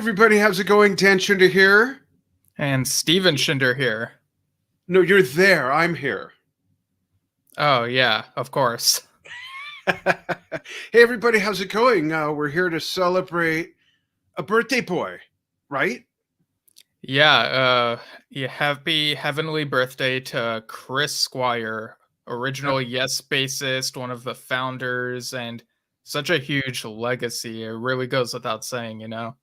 everybody, how's it going? Dan Schinder here. And Steven Schinder here. No, you're there. I'm here. Oh, yeah, of course. Hey, everybody, how's it going? We're here to celebrate a birthday boy, right? Yeah, happy heavenly birthday to Chris Squire, original Yes bassist, one of the founders, and such a huge legacy. It really goes without saying, you know?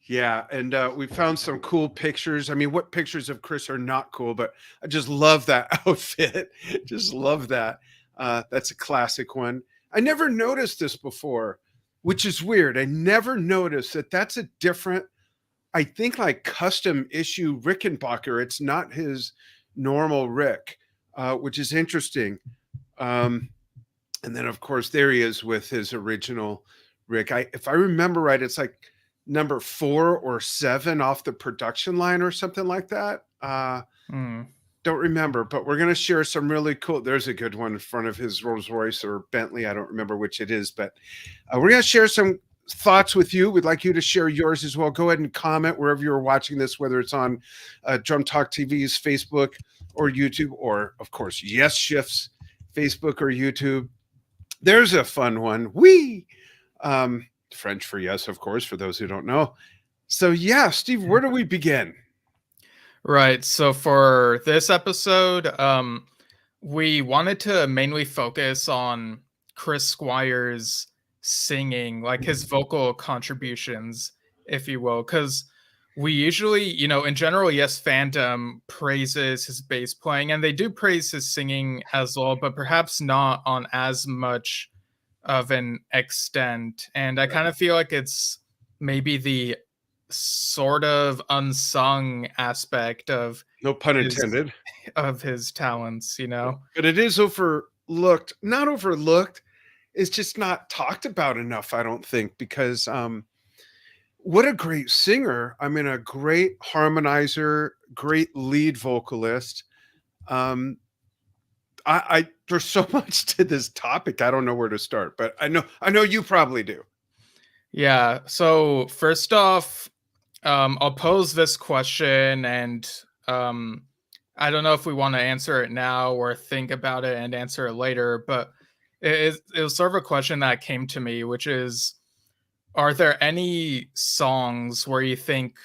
Yeah, and we found some cool pictures. I mean, what pictures of Chris are not cool, but I just love that outfit. Just love that. That's a classic one. I never noticed this before, which is weird. I never noticed that that's a different, I think, like custom issue Rickenbacker. It's not his normal Rick, which is interesting. And then, of course, there he is with his original Rick. If I remember right, it's like number 4 or 7 off the production line or something like that. Don't remember, but we're going to share some really cool. There's a good one in front of his Rolls Royce or Bentley. I don't remember which it is, but we're going to share some thoughts with you. We'd like you to share yours as well. Go ahead and comment wherever you're watching this, whether it's on Drum Talk TV's Facebook or YouTube, or of course, Yesshift's Facebook or YouTube. There's a fun one. French for yes, of course, for those who don't know. So yeah, Steve, where do we begin? Right. So for this episode, we wanted to mainly focus on Chris Squire's singing, like his vocal contributions, if you will, because we usually, in general, Yes fandom praises his bass playing, and they do praise his singing as well, but perhaps not on as much of an extent. And I kind of feel like it's maybe the sort of unsung aspect of no pun intended of his talents, but it is overlooked. Not overlooked, it's just not talked about enough, I don't think, because what a great singer. I mean, a great harmonizer, great lead vocalist. I there's so much to this topic. I don't know where to start, but I know you probably do. Yeah. So first off, I'll pose this question, and I don't know if we want to answer it now or think about it and answer it later, but it was sort of a question that came to me, which is, are there any songs where you think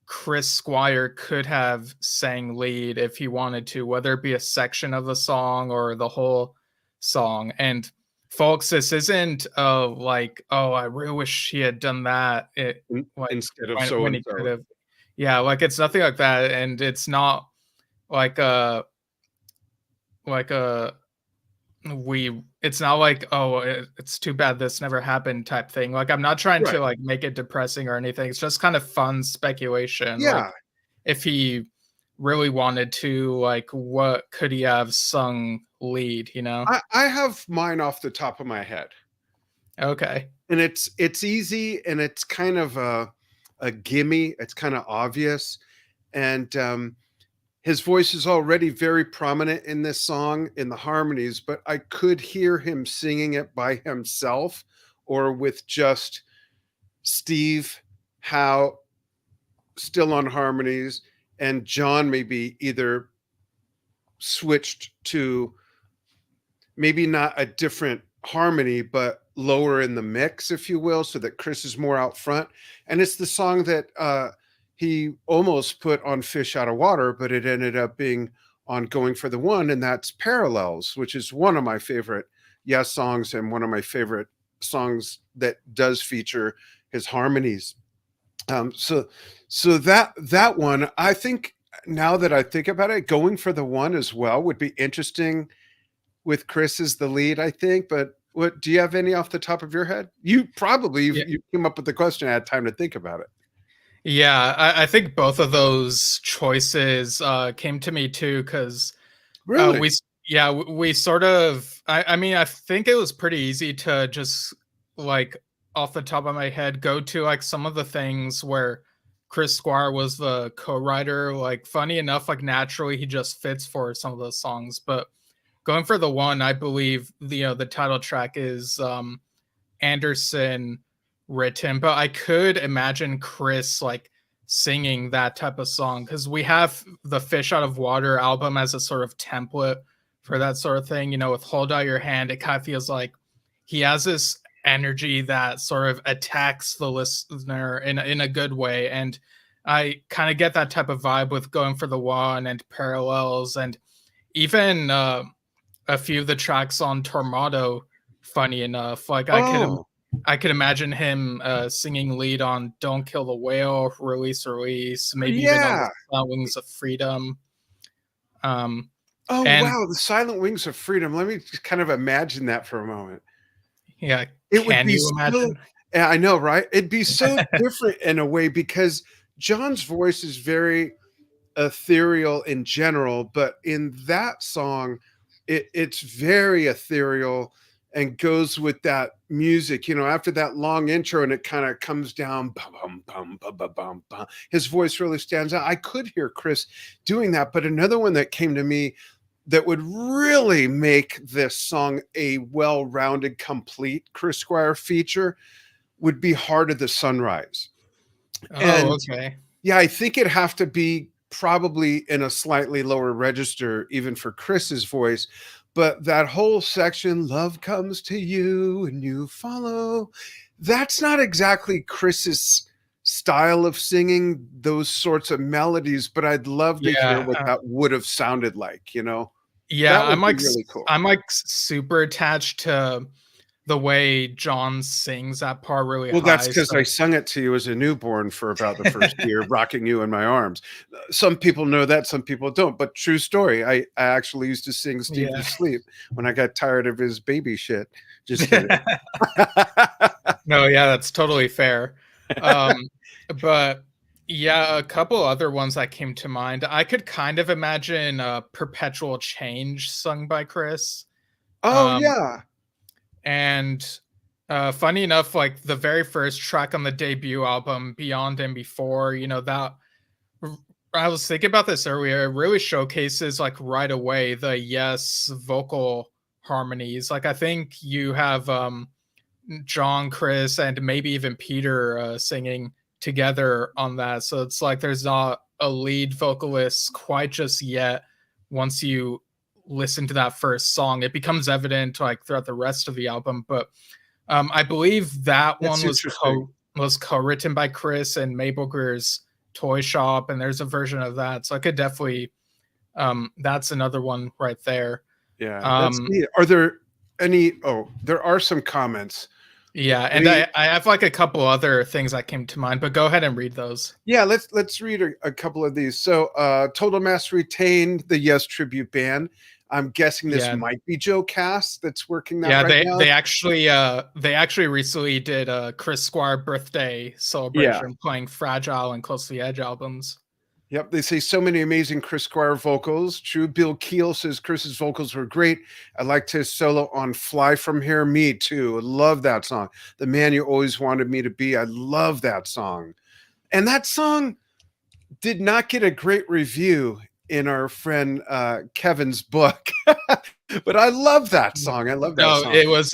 Chris Squire could have sang lead if he wanted to, whether it be a section of the song or the whole song? And folks, this isn't like, oh, I really wish he had done that. Instead of so when he could have. Yeah, like it's nothing like that, and it's not like it's not like, oh, it's too bad this never happened type thing. Like, I'm not trying to like make it depressing or anything. It's just kind of fun speculation. Yeah. Like, if he really wanted to, like, what could he have sung lead, I have mine off the top of my head. Okay. And it's easy, and it's kind of a gimme. It's kind of obvious. And his voice is already very prominent in this song in the harmonies, but I could hear him singing it by himself or with just Steve Howe still on harmonies, and John maybe either switched to maybe not a different harmony, but lower in the mix, if you will, so that Chris is more out front. And it's the song that he almost put on Fish Out of Water, but it ended up being on Going for the One, and that's Parallels, which is one of my favorite Yes songs and one of my favorite songs that does feature his harmonies. So that one, I think, now that I think about it, Going for the One as well would be interesting with Chris as the lead, I think. But what do you have any off the top of your head? You probably you came up with the question. I had time to think about it. Yeah, I think both of those choices came to me too, because really, we sort of. I mean, I think it was pretty easy to just, like, off the top of my head, go to like some of the things where Chris Squire was the co-writer. Like, funny enough, like naturally he just fits for some of those songs. But Going for the One, I believe the title track is Anderson written, but I could imagine Chris like singing that type of song because we have the Fish Out of Water album as a sort of template for that sort of thing. You know, with Hold Out Your Hand, it kind of feels like he has this energy that sort of attacks the listener in a good way. And I kind of get that type of vibe with Going for the One and Parallels, and even a few of the tracks on Tormato. Funny enough, like Oh, I could imagine him singing lead on "Don't Kill the Whale," "Release, Release," maybe even on the yeah. Wings of Freedom. Um, Oh, and wow, the Silent Wings of Freedom. Let me just kind of imagine that for a moment. yeah, It would can be you so imagine? Yeah, I know, right? It'd be so different in a way because John's voice is very ethereal in general, but in that song, it's very ethereal and goes with that music. You know, after that long intro and it kind of comes down, bum, bum, bum, bum, bum, bum, bum, his voice really stands out. I could hear Chris doing that, but another one that came to me that would really make this song a well-rounded, complete Chris Squire feature would be Heart of the Sunrise. Oh, And okay. yeah, I think it'd have to be probably in a slightly lower register, even for Chris's voice. But that whole section, love comes to you and you follow, that's not exactly Chris's style of singing those sorts of melodies, but I'd love to hear Yeah, what that would have sounded like, you know? yeah. That would be really cool. I'm like super attached to the way John sings that part really Well, that's high. because I So sung it to you as a newborn for about the first year, rocking you in my arms. Some people know that, some people don't, but true story. I actually used to sing Steve to yeah. sleep when I got tired of his baby shit. Just kidding. No, yeah, that's totally fair. Um, but yeah, a couple other ones that came to mind. I could kind of imagine Perpetual Change sung by Chris. Oh, Um, yeah. and funny enough, like the very first track on the debut album, Beyond and Before, you know, that I was thinking about this earlier, it really showcases like right away the Yes vocal harmonies. Like I think you have John, Chris, and maybe even Peter singing together on that. So it's like there's not a lead vocalist quite just yet. Once you listen to that first song, it becomes evident like throughout the rest of the album. But I believe that one That's interesting. was co-written by Chris and Mabel Greer's Toy Shop, and there's a version of that. So I could definitely that's another one right there. Yeah, that's Um, neat. Are there any there are some comments. Yeah, and Any I have like a couple other things that came to mind, but go ahead and read those. Yeah, let's read a couple of these. So, Total Mass retained the Yes tribute band. I'm guessing this Yeah, might be Joe Cass that's working that yeah, right now. they actually recently did a Chris Squire birthday Yeah. celebration playing Fragile and Close to the Edge albums. Yep, they say so many amazing Chris Squire vocals. True Bill Keel says Chris's vocals were great. I liked his solo on Fly From Here. Me too. I love that song. The Man You Always Wanted Me to Be. I love that song. And that song did not get a great review in our friend Kevin's book. But I love that song. I love that No, song. it was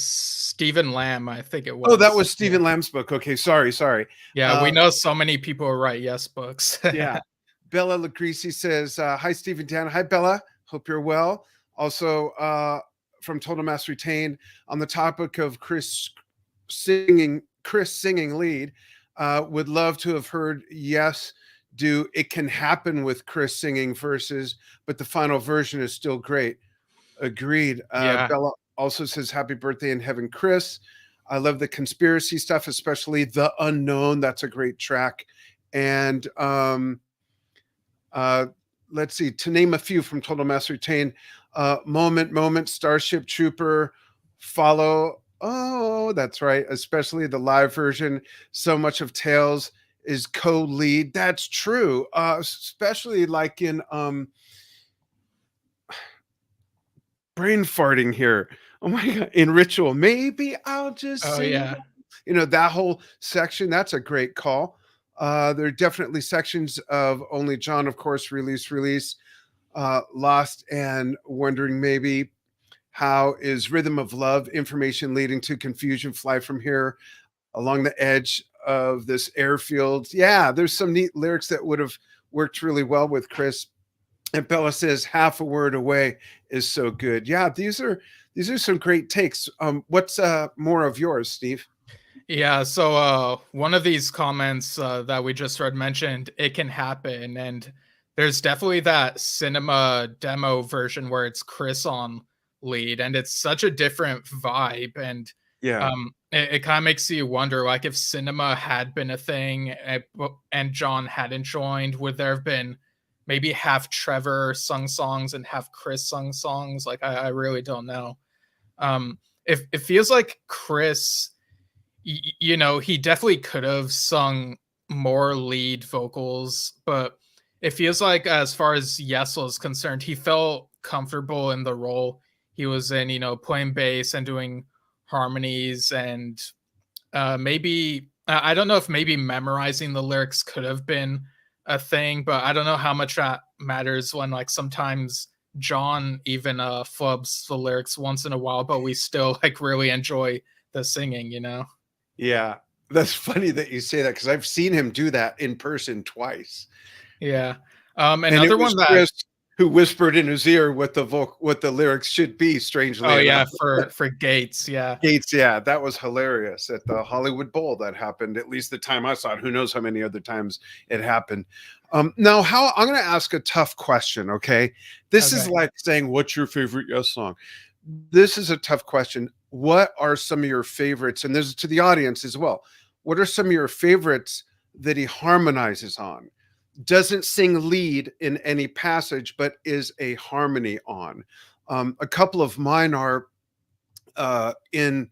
Stephen Lamb, I think it Oh, that was. was Yeah. Stephen Lamb's book. Okay, sorry. Yeah, we know so many people who write yes books. Yeah. Bella Lagrisi says, hi, Steve and Dan. Hi, Bella. Hope you're well. Also, from Total Mass Retained, on the topic of Chris singing lead, would love to have heard Yes do It Can Happen with Chris singing verses, but the final version is still great. Agreed. Yeah. Bella also says, happy birthday in heaven, Chris. I love the conspiracy stuff, especially The Unknown. That's a great track. And uh, let's see, to name a few from Total Mass Retain, Moment, Starship Trooper, Follow. Oh, that's right. Especially the live version. So much of Tales is co-lead. That's true. Especially like in brain farting here. Oh my god, in Ritual. Maybe I'll just Oh sing. yeah. You know, that whole section, that's a great call. There are definitely sections of Only John, of course, release, Lost and Wondering Maybe. How is Rhythm of Love, Information Leading to Confusion, Fly From Here. along the edge of this airfield. Yeah, there's some neat lyrics that would have worked really well with Chris. And Bella says, half a word away is so good. Yeah, these are some great takes. What's more of yours, Steve? Yeah, so one of these comments that we just read mentioned it can happen, and there's definitely that cinema demo version where it's Chris on lead, and it's such a different vibe, and Yeah. it kind of makes you wonder, like, if cinema had been a thing and John hadn't joined, would there have been maybe half Trevor sung songs and half Chris sung songs? Like, I really don't know. It feels like Chris, you know, he definitely could have sung more lead vocals, but it feels like as far as Yessel is concerned, he felt comfortable in the role he was in, you know, playing bass and doing harmonies, and maybe I don't know if maybe memorizing the lyrics could have been a thing, but I don't know how much that matters when, like, sometimes John even flubs the lyrics once in a while, but we still like really enjoy the singing, you know? Yeah. That's funny that you say that because I've seen him do that in person twice. Yeah. And it Another was one that, Chris who whispered in his ear what the lyrics should be, strangely oh enough. yeah, for Gates, yeah. Gates, yeah, that was hilarious at the Hollywood Bowl. That happened at least the time I saw it. Who knows how many other times it happened. Now, how I'm going to ask a tough question. Okay, this is Okay. like saying, "What's your favorite Yes song?" This is a tough question. What are some of your favorites? And this is to the audience as well. What are some of your favorites that he harmonizes on? Doesn't sing lead in any passage, but is a harmony on. A couple of mine are in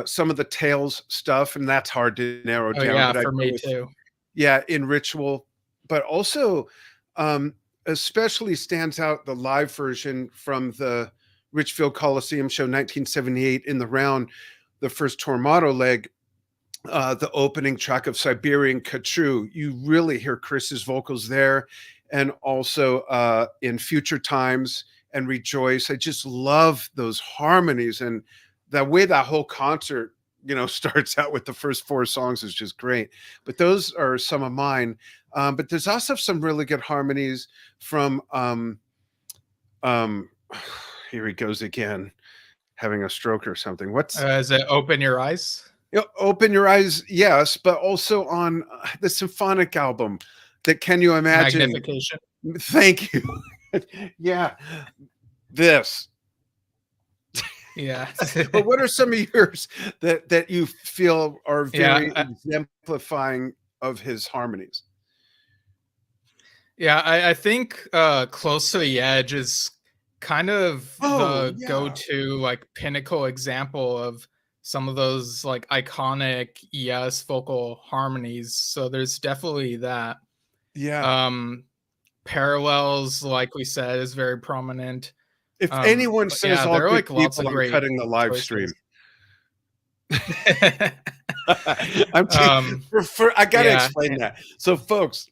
some of the Tales stuff, and that's hard to narrow Oh down. yeah, But I for go me with, too. yeah, in Ritual, but also um, especially stands out the live version from the Richfield Coliseum show 1978 in the round, the first Tormato leg, the opening track of Siberian Khatru. You really hear Chris's vocals there, and also in Future Times and Rejoice. I just love those harmonies, and the way that whole concert, you know, starts out with the first four songs is just great. But those are some of mine. But there's also some really good harmonies from um, here he goes again, having a stroke or something. What's Is it Open Your Eyes? you know, Open Your Eyes, yes, but also on the symphonic album that Can You Imagine? Magnification. Thank you. Yeah, this. Yeah. But what are some of yours that you feel are Yeah. very exemplifying of his harmonies? Yeah, I think Close to the Edge is kind of Oh, the yeah. go-to, like, pinnacle example of some of those, like, iconic Yes vocal harmonies. So there's definitely that. Yeah. Um Parallels, like we said, is very prominent. If anyone But says yeah, all there are, good like, lots of people, I'm great cutting the live choices. stream. I'm t- Um, for I gotta yeah, explain that. So folks,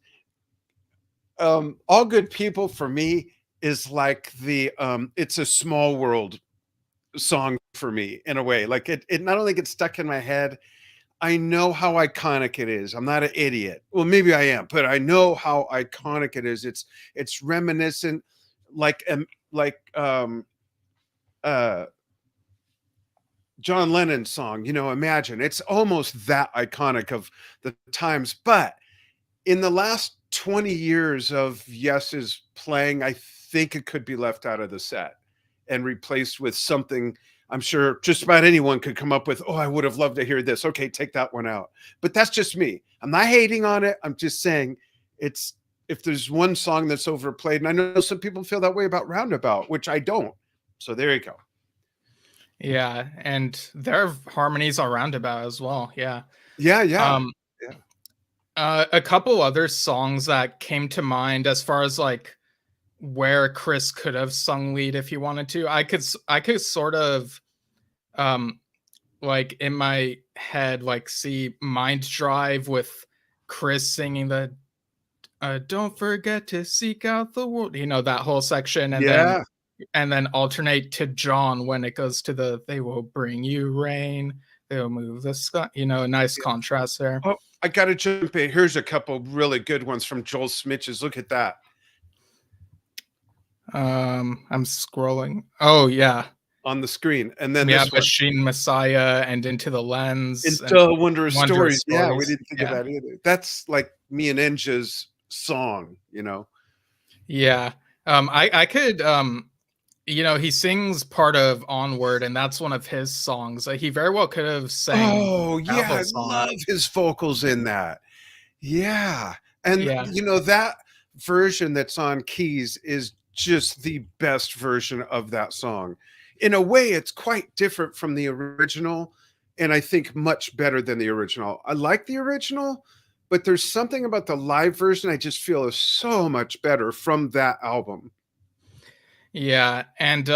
all good people for me is like the it's a small world song for me in a way. Like it not only gets stuck in my head, I know how iconic it is. I'm not an idiot. Well, maybe I am, but I know how iconic it is. It's reminiscent, like uh John Lennon's song, you know, Imagine. It's almost that iconic of the times. But in the last 20 years of Yes's playing, I think it could be left out of the set and replaced with something I'm sure just about anyone could come up with. Oh, I would have loved to hear this. Okay, take that one out. But that's just me. I'm not hating on it. I'm just saying it's if there's one song that's overplayed, and I know some people feel that way about Roundabout, which I don't. So there you go. yeah, and there are harmonies on Roundabout as well, yeah. Yeah, yeah, Um, yeah. a couple other songs that came to mind as far as, like, where Chris could have sung lead if he wanted to. I could sort of, um, like, in my head, like, see Mind Drive with Chris singing the, "Don't forget to seek out the world," you know, that whole section, Yeah. and then alternate to John when it goes to the "They will bring you rain." they'll move the sky. A nice contrast there. Oh, I gotta jump in. Here's a couple really good ones from Joel Smitches. Look at that. I'm scrolling. Oh yeah. On the screen. And then Yeah, this one. Machine Messiah and Into the Lens and Into Wondrous Wondrous Stories. Yeah, we Stories. didn't think of that either. That's like me and Enja's song, Yeah. I could he sings part of Onward, and that's one of his songs. He very well could have sang Oh, that yeah, whole I song. love his vocals in that. Yeah. And Yeah. that version that's on keys is just the best version of that song. In a way, it's quite different from the original, and I think much better than the original. I like the original, but there's something about the live version I just feel is so much better from that album. Yeah, and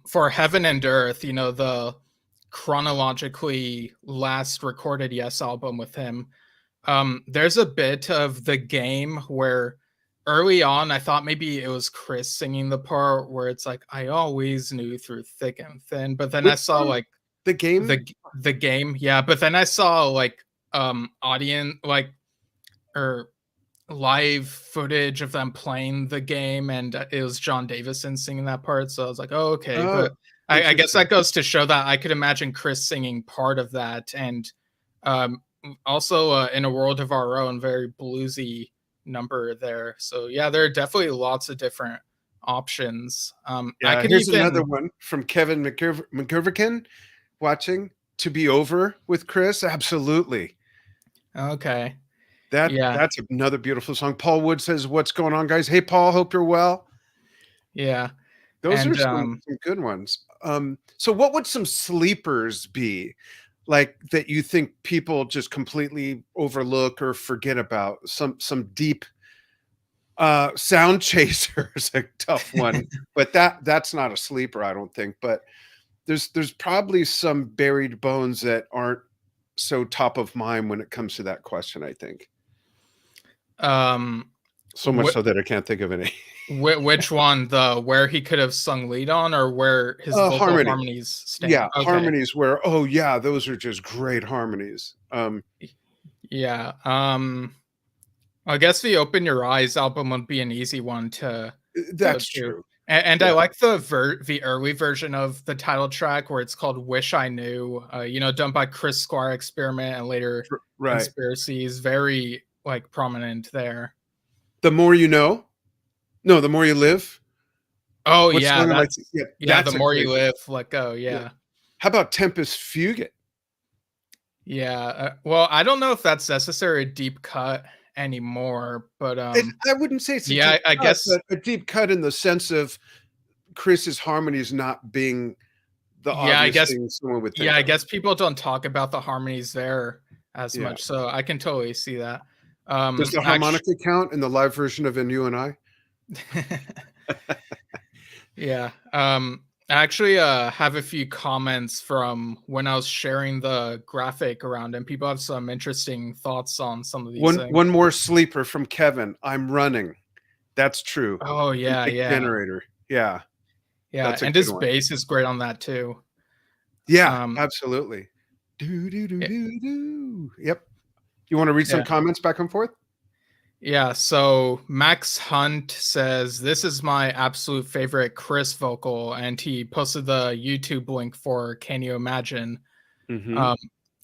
for Heaven and Earth, the chronologically last recorded Yes album with him, there's a bit of The Game where early on I thought maybe it was Chris singing the part where it's like, I always knew through thick and thin, but then I saw like The Game. the Game, yeah, but then I saw like audience or live footage of them playing The Game, and it was John Davison singing that part, so I was like, oh, okay. But I guess that goes to show that I could imagine Chris singing part of that, and also In a World of Our Own, very bluesy number there. So yeah, there are definitely lots of different options. Here's another one from Kevin McGurvican watching To Be Over with Chris. Absolutely. Okay. That's another beautiful song. Paul Wood says, what's going on, guys? Hey, Paul, hope you're well. Yeah. Those are some good ones. So what would some sleepers be like that you think people just completely overlook or forget about? Some deep Sound Chaser is a tough one, but that's not a sleeper, I don't think. But there's probably some buried bones that aren't so top of mind when it comes to that question, I think. So much so that I can't think of any. Which one? The where he could have sung lead on, or where his vocal harmonies stand? Yeah, okay. Harmonies where, oh yeah, those are just great harmonies. Yeah. I guess the Open Your Eyes album would be an easy one to. That's true. And yeah. I like the early version of the title track where it's called "Wish I Knew," done by Chris Squire Experiment and later Conspiracies. Very like prominent there. The More You Know. No, The More You Live. Oh, yeah. The More You Live, Let Go. Yeah. How about Tempest Fugit? Yeah. Well, I don't know if that's necessarily a deep cut anymore, but I wouldn't say it's I guess a deep cut in the sense of Chris's harmonies not being the obvious thing someone would think. Yeah, I guess people don't talk about the harmonies there as much, so I can totally see that. Does the harmonica count in the live version of In You and I? Yeah. I actually have a few comments from when I was sharing the graphic around, and people have some interesting thoughts on some of these things. One more sleeper from Kevin. I'm Running. That's true. Oh yeah, Generator. Yeah. Yeah, and his bass is great on that too. Yeah, absolutely. Yep. You want to read some comments back and forth? Yeah, so Max Hunt says, this is my absolute favorite Chris vocal, and he posted the YouTube link for Can You Imagine? Mm-hmm.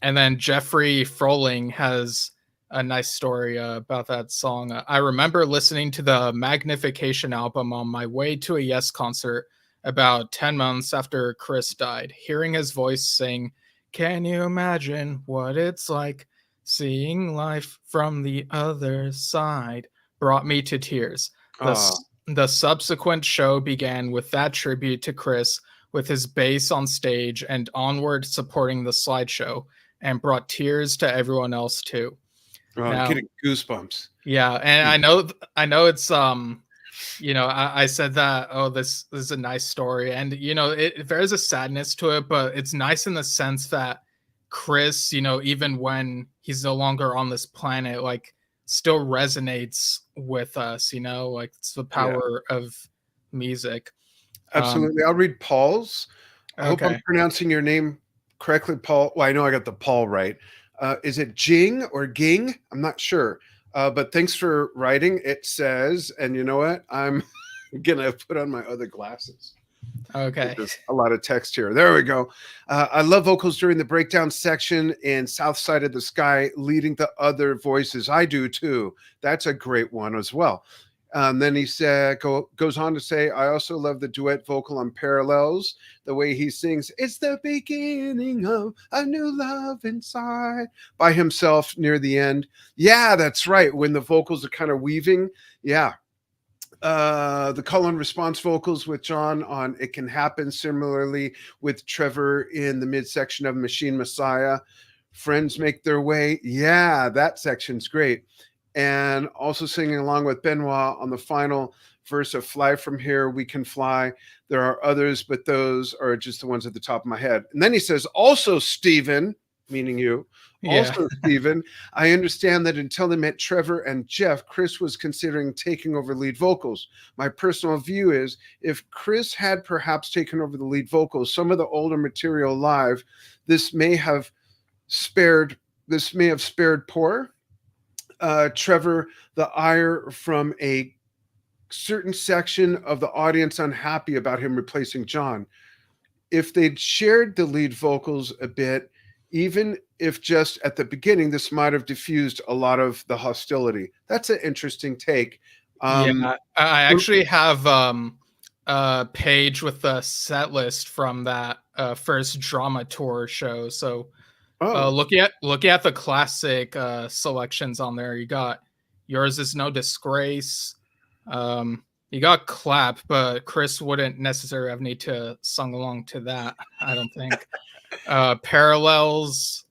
And then Jeffrey Froling has a nice story about that song. I remember listening to the Magnification album on my way to a Yes concert about 10 months after Chris died. Hearing his voice sing, "Can you imagine what it's like seeing life from the other side," brought me to tears. The subsequent show began with that tribute to Chris with his bass on stage and Onward supporting the slideshow, and brought tears to everyone else too. Now, getting goosebumps. Yeah, and I know it's I said that, this is a nice story, and there is a sadness to it, but it's nice in the sense that Chris, even when he's no longer on this planet, like still resonates with us, like it's the power of music. Absolutely. I'll read Paul's. I hope I'm pronouncing your name correctly, Paul. Well, I know I got the Paul right. Is it Jing or Ging? I'm not sure. But thanks for writing. It says, and you know what? I'm gonna put on my other glasses. Okay. There's a lot of text here. There we go. I love vocals during the breakdown section in South Side of the Sky, leading the other voices. I do too. That's a great one as well. Then he goes on to say, I also love the duet vocal on Parallels. The way he sings, it's the beginning of a new love inside, by himself near the end. Yeah, that's right. When the vocals are kind of weaving. Yeah. The call and response vocals with John on It Can Happen. Similarly with Trevor in the midsection of Machine Messiah. Friends Make Their Way. Yeah, that section's great. And also singing along with Benoit on the final verse of Fly From Here, We Can Fly. There are others, but those are just the ones at the top of my head. And then he says, also, Stephen, meaning you, also, Stephen, I understand that until they met Trevor and Jeff, Chris was considering taking over lead vocals. My personal view is if Chris had perhaps taken over the lead vocals, some of the older material live, this may have spared poor Trevor the ire from a certain section of the audience unhappy about him replacing John. If they'd shared the lead vocals a bit, even if just at the beginning, this might have diffused a lot of the hostility. That's an interesting take. Yeah, I actually have a page with the set list from that first drama tour show. So look at the classic selections on there. You got Yours Is No Disgrace. You got Clap, but Chris wouldn't necessarily have need to sung along to that, I don't think. Parallels,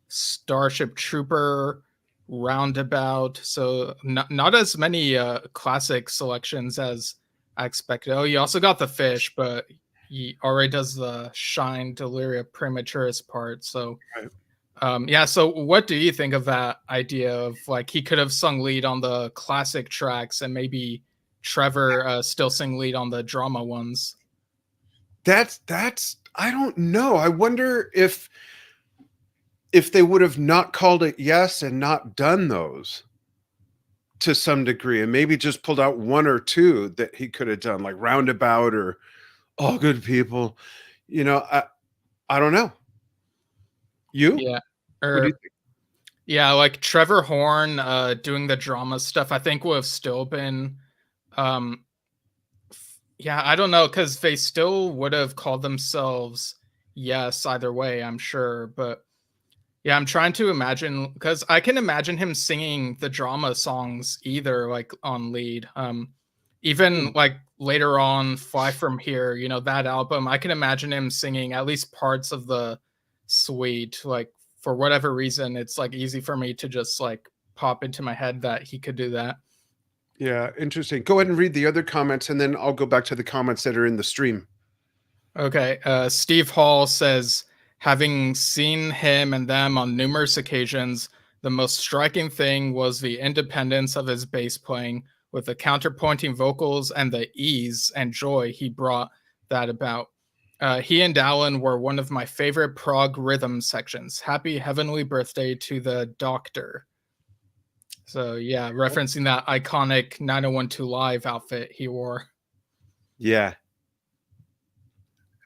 Starship Trooper, Roundabout. So not as many classic selections as I expected. Oh, you also got The Fish, but he already does the Shine Deliria Prematuris part. So yeah, so what do you think of that idea of like he could have sung lead on the classic tracks and maybe Trevor still sing lead on the drama ones? That's I don't know. I wonder if they would have not called it Yes and not done those to some degree, and maybe just pulled out one or two that he could have done, like Roundabout or All Good People. You know, I don't know. You? Yeah. What do you think? Yeah, like Trevor Horn doing the drama stuff, I think would have still been yeah, I don't know, because they still would have called themselves Yes either way, I'm sure. But yeah, I'm trying to imagine, because I can imagine him singing the drama songs either, like on lead. Even like later on, Fly From Here, you know, that album, I can imagine him singing at least parts of the suite. Like for whatever reason, it's like easy for me to just like pop into my head that he could do that. Yeah, interesting. Go ahead and read the other comments, and then I'll go back to the comments that are in the stream. Okay. Steve Hall says, having seen him and them on numerous occasions, the most striking thing was the independence of his bass playing with the counterpointing vocals and the ease and joy he brought that about. He and Alan were one of my favorite prog rhythm sections. Happy heavenly birthday to the Doctor. So yeah, referencing that iconic 9012 Live outfit he wore.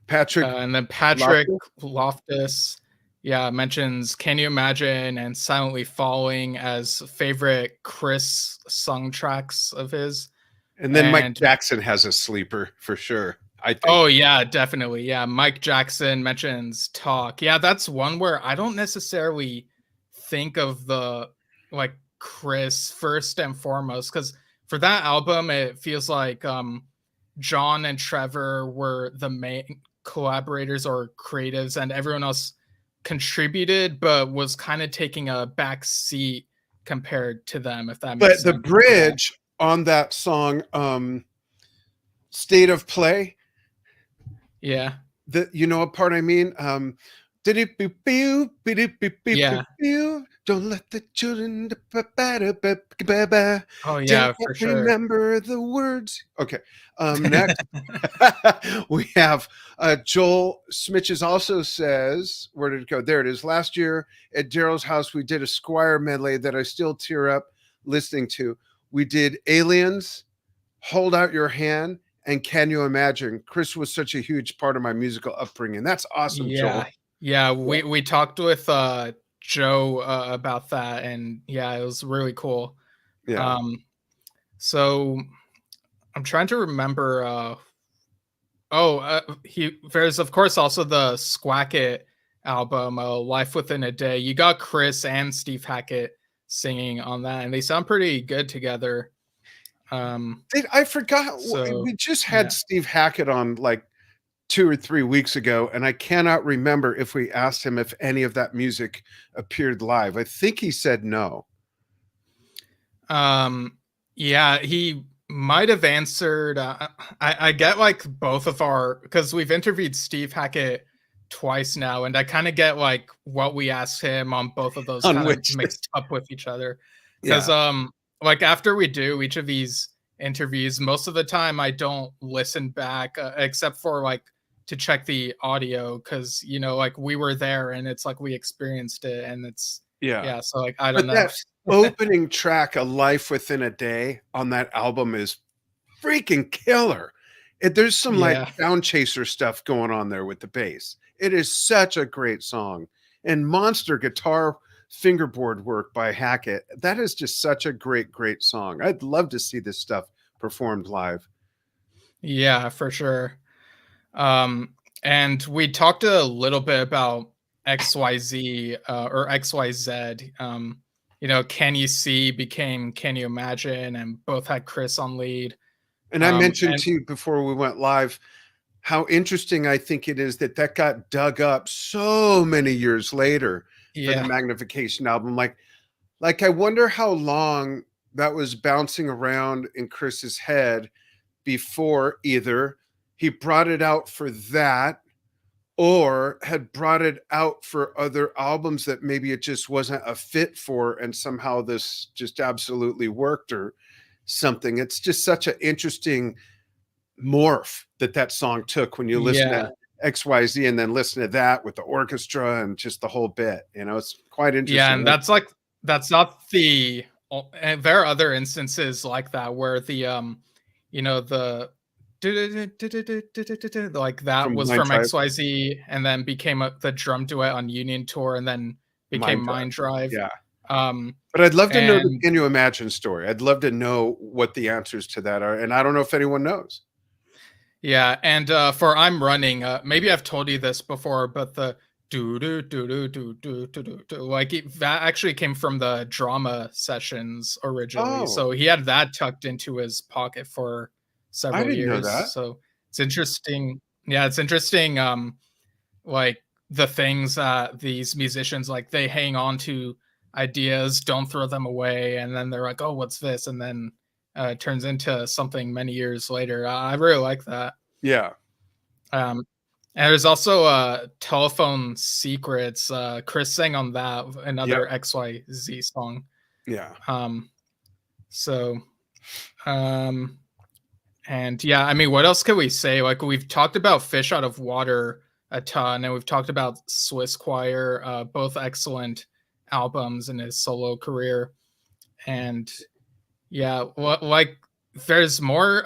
Patrick And then Patrick Loftus, yeah, mentions Can You Imagine and Silently Falling as favorite Chris sung tracks of his. And then Mike Jackson has a sleeper for sure, I think. Oh yeah, definitely. Yeah, Mike Jackson mentions Talk. Yeah, that's one where I don't necessarily think of the like Chris first and foremost, because for that album it feels like John and Trevor were the main collaborators or creatives, and everyone else contributed but was kind of taking a back seat compared to them, if that makes sense. But the bridge on that song, State of Play, yeah, you know what part I mean? Yeah. Don't let the children Oh, can't yeah, for sure. remember the words. Okay. Next we have Joel Smitches also says, where did it go? There it is. Last year at Daryl's house, we did a Squire medley that I still tear up listening to. We did Aliens, Hold Out Your Hand, and Can You Imagine? Chris was such a huge part of my musical upbringing. That's awesome, Yeah. Joel. Yeah, Yeah. we talked with, Joe, about that, and, yeah, it was really cool. Yeah. Um, so I'm trying to remember, he there's, of course, also the Squacket album, Life Within a Day. You got Chris and Steve Hackett singing on that, and they sound pretty good together. Um, I forgot. so, We just had yeah. Steve Hackett on like 2 or 3 weeks ago, and I cannot remember if we asked him if any of that music appeared live. I think he said no. Yeah, he might have answered. I get like both of our, because we've interviewed Steve Hackett twice now, and I kind of get like what we asked him on both of those On kind of which, mixed up with each other. Because yeah, like after we do each of these interviews, most of the time I don't listen back, except for like to check the audio, because like we were there and it's like we experienced it, and it's yeah. yeah. So like I don't But know. that opening track, "A Life Within a Day," on that album is freaking killer. There's some like Yeah. sound chaser stuff going on there with the bass. It is such a great song, and monster guitar fingerboard work by Hackett. That is just such a great, great song. I'd love to see this stuff performed live. Yeah, for sure. Um, and we talked a little bit about XYZ, or XYZ. Can You See became Can You Imagine, and both had Chris on lead. And I mentioned And to you before we went live how interesting I think it is that that got dug up so many years later for the yeah, Magnification album. Like I wonder how long that was bouncing around in Chris's head before either he brought it out for that or had brought it out for other albums that maybe it just wasn't a fit for, and somehow this just absolutely worked or something. It's just such an interesting morph that song took when you listen to yeah, XYZ and then listen to that with the orchestra and just the whole bit. It's quite yeah. interesting. And that's not the. And there are other instances like that where the like that From was Mind from Drive, XYZ, and then became the drum duet on Union Tour, and then became Mind Drive. Mind Drive. Yeah. Um, But I'd love to know the and Can You Imagine story. I'd love to know what the answers to that are. And I don't know if anyone knows. yeah, and for I'm Running, maybe I've told you this before, but the do do do do do do do do do, like that actually came from the drama sessions originally. Oh, So he had that tucked into his pocket for I several didn't know years. that. So it's interesting. Yeah, it's interesting. Like the things that these musicians, like, they hang on to ideas, don't throw them away, and then they're like, "Oh, what's this?" And then it turns into something many years later. I really like that. Yeah. Um, and there's also Telephone Secrets. Chris sang on that, Yep. another XYZ song. Yeah. Um, so, um, and yeah, I mean, what else can we say? Like, we've talked about Fish Out of Water a ton, and we've talked about Swiss Choir, both excellent albums in his solo career. And yeah, like there's more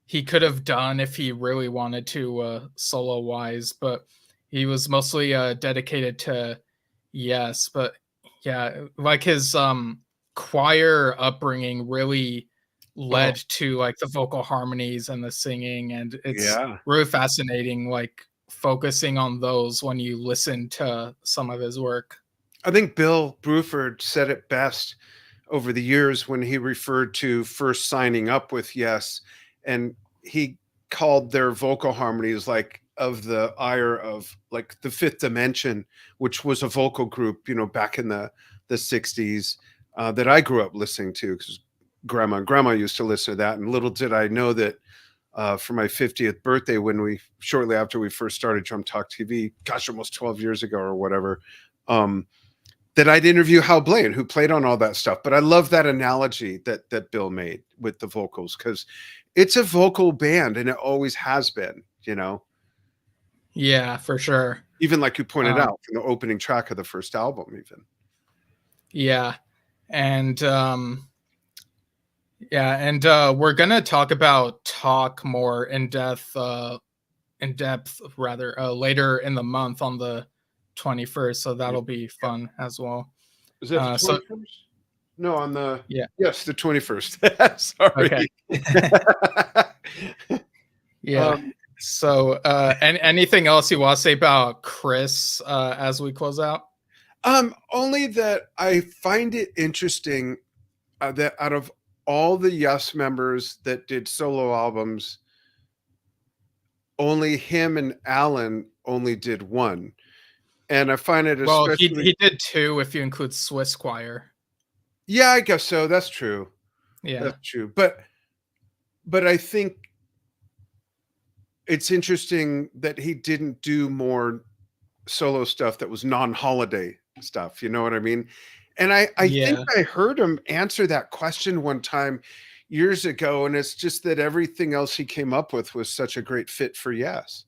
he could have done if he really wanted to, solo wise, but he was mostly dedicated to Yes. But yeah, like his choir upbringing really Oh, led to like the vocal harmonies and the singing, and it's yeah. really fascinating, like focusing on those when you listen to some of his work. I think Bill Bruford said it best over the years when he referred to first signing up with Yes, and he called their vocal harmonies like of the ire of like the Fifth Dimension, which was a vocal group, back in the 60s, that I grew up listening to because grandma used to listen to that. And little did I know that for my 50th birthday shortly after we first started Drum Talk TV, gosh, almost 12 years ago or whatever, that I'd interview Hal Blaine, who played on all that stuff. But I love that analogy that Bill made with the vocals, because it's a vocal band and it always has been, Yeah, for sure. Even like you pointed out from the opening track of the first album, even. Yeah. And we're gonna talk more in depth later in the month on the 21st, so that'll be fun as well. Is that the 21st? No, on the yes, the 21st. Sorry. Okay. Yeah. So anything else you want to say about Chris as we close out? Only that I find it interesting that out of all the Yes members that did solo albums, only him and Alan only did one. And I find it especially... Well, he did two if you include Chris Squire. Yeah, I guess so. That's true. Yeah, that's true. But I think it's interesting that he didn't do more solo stuff that was non-holiday stuff. You know what I mean? And I think I heard him answer that question one time years ago, and it's just that everything else he came up with was such a great fit for Yes.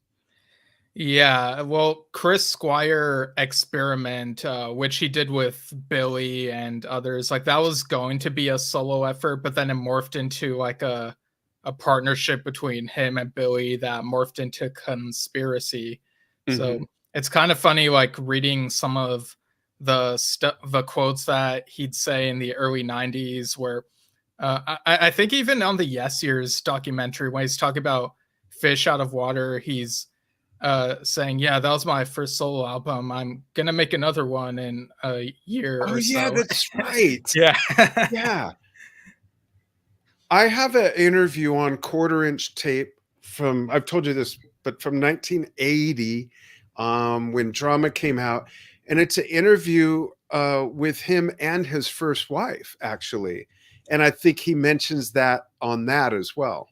Yeah, well, Chris Squire Experiment, which he did with Billy and others, like that was going to be a solo effort, but then it morphed into like a partnership between him and Billy that morphed into Conspiracy. So it's kind of funny, like reading some of the quotes that he'd say in the early 90s, where I think even on the Yes Years documentary, when he's talking about Fish Out of Water, he's saying, yeah, that was my first solo album. I'm going to make another one in a year or so. Yeah, that's right. Yeah. Yeah. I have an interview on quarter-inch tape from, I've told you this, but from 1980, when Drama came out. And it's an interview with him and his first wife, actually. And I think he mentions that on that as well.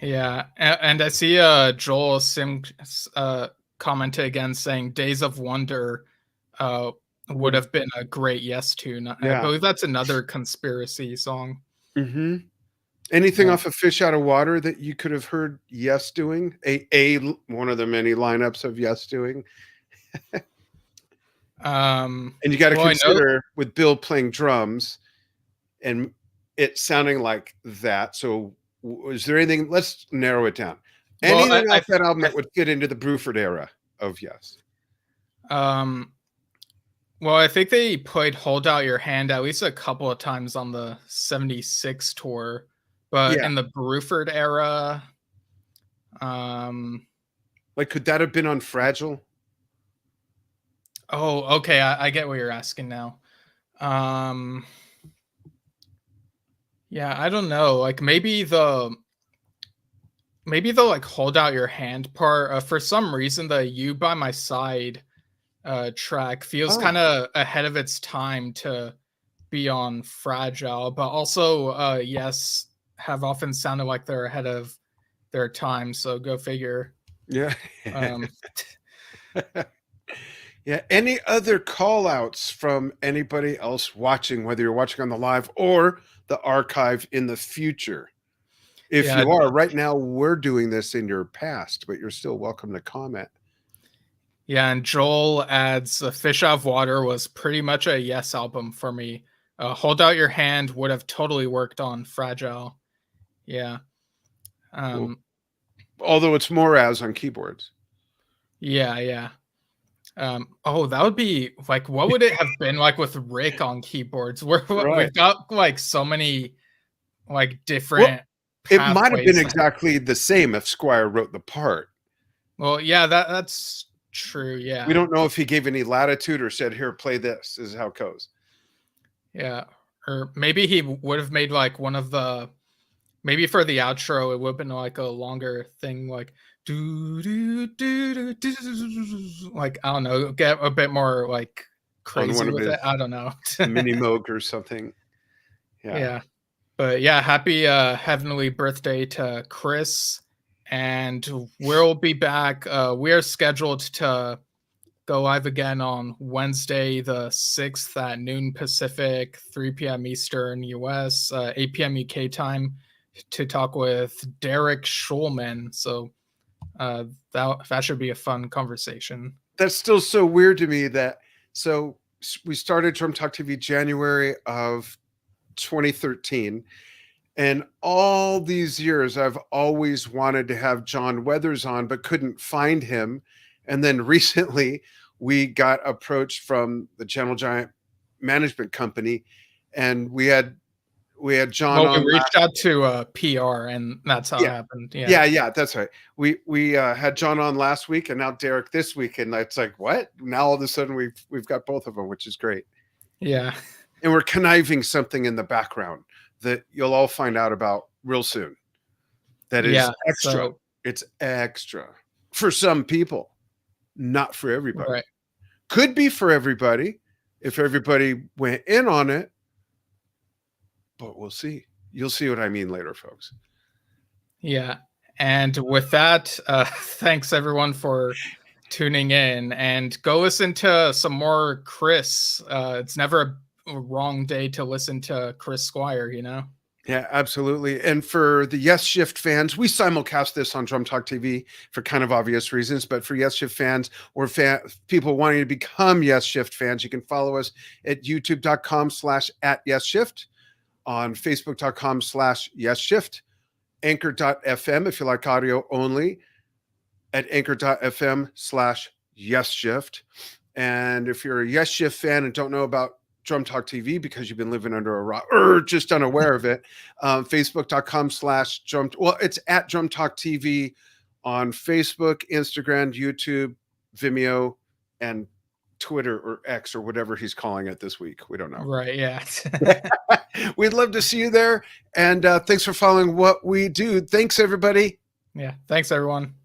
Yeah. And I see Joel Sim commented again saying Days of Wonder would have been a great Yes tune. I believe that's another Conspiracy song. Anything off of Fish Out of Water that you could have heard Yes doing? One of the many lineups of Yes doing? And you got to consider with Bill playing drums and it sounding like that. So is there anything, let's narrow it down. Anything off that album that would fit into the Bruford era of Yes? Well, I think they played Hold Out Your Hand at least a couple of times on the 76 tour, but in the Bruford era, like, could that have been on Fragile? Oh, okay. I get what you're asking now. Yeah, I don't know. Like maybe the like Hold Out Your Hand part, for some reason the You By My Side track feels kind of ahead of its time to be on Fragile, but also Yes have often sounded like they're ahead of their time, so go figure. Yeah. Yeah. Any other call outs from anybody else watching, whether you're watching on the live or the archive in the future? If you are, right now we're doing this in your past, but you're still welcome to comment. Yeah, and Joel adds Fish Out of Water was pretty much a Yes album for me. Hold Out Your Hand would have totally worked on Fragile. Yeah. Although it's Moraz on keyboards. Yeah. That would be like, what would it have been like with Rick on keyboards? We've got like so many like different it might have been exactly the same if Squire wrote the part. Well, yeah, that's true. Yeah, we don't know if he gave any latitude or said, here, play this. This is how it goes. Yeah, or maybe he would have made like one of the, maybe for the outro it would have been like a longer thing, like do do do do, like I don't know, get a bit more like crazy with it. I don't know, Mini Moog or something. Yeah. But yeah, happy heavenly birthday to Chris. And we'll be back. We are scheduled to go live again on Wednesday, the 6th at noon Pacific, 3 p.m. Eastern US, 8 p.m. UK time to talk with Derek Schulman. So that should be a fun conversation. That's still so weird to me that so we started Drum Talk TV January of 2013. And all these years, I've always wanted to have John Weathers on, but couldn't find him. And then recently, we got approached from the Gentle Giant Management Company, and we had John Well, on. we reached out to PR, and that's how it happened. Yeah, that's right. We had John on last week, and now Derek this week, and it's like, what? Now all of a sudden we've got both of them, which is great. Yeah, and we're conniving something in the background that you'll all find out about real soon. That is extra. So, it's extra for some people, not for everybody. Right. Could be for everybody if everybody went in on it, but we'll see. You'll see what I mean later, folks. Yeah. And with that, thanks everyone for tuning in, and go listen to some more Chris. It's never a wrong day to listen to Chris Squire, you know? Yeah, absolutely. And for the Yesshift fans, we simulcast this on Drum Talk TV for kind of obvious reasons. But for Yesshift fans or people wanting to become Yesshift fans, you can follow us at youtube.com/@Yesshift, on facebook.com/Yesshift, anchor.fm if you like audio only, at anchor.fm/Yesshift. And if you're a Yesshift fan and don't know about Drum Talk TV because you've been living under a rock or just unaware of it, facebook.com/drum. Well, it's at Drum Talk TV on Facebook, Instagram, YouTube, Vimeo, and Twitter or X or whatever he's calling it this week. We don't know. Right. Yeah. We'd love to see you there. And thanks for following what we do. Thanks, everybody. Yeah. Thanks, everyone.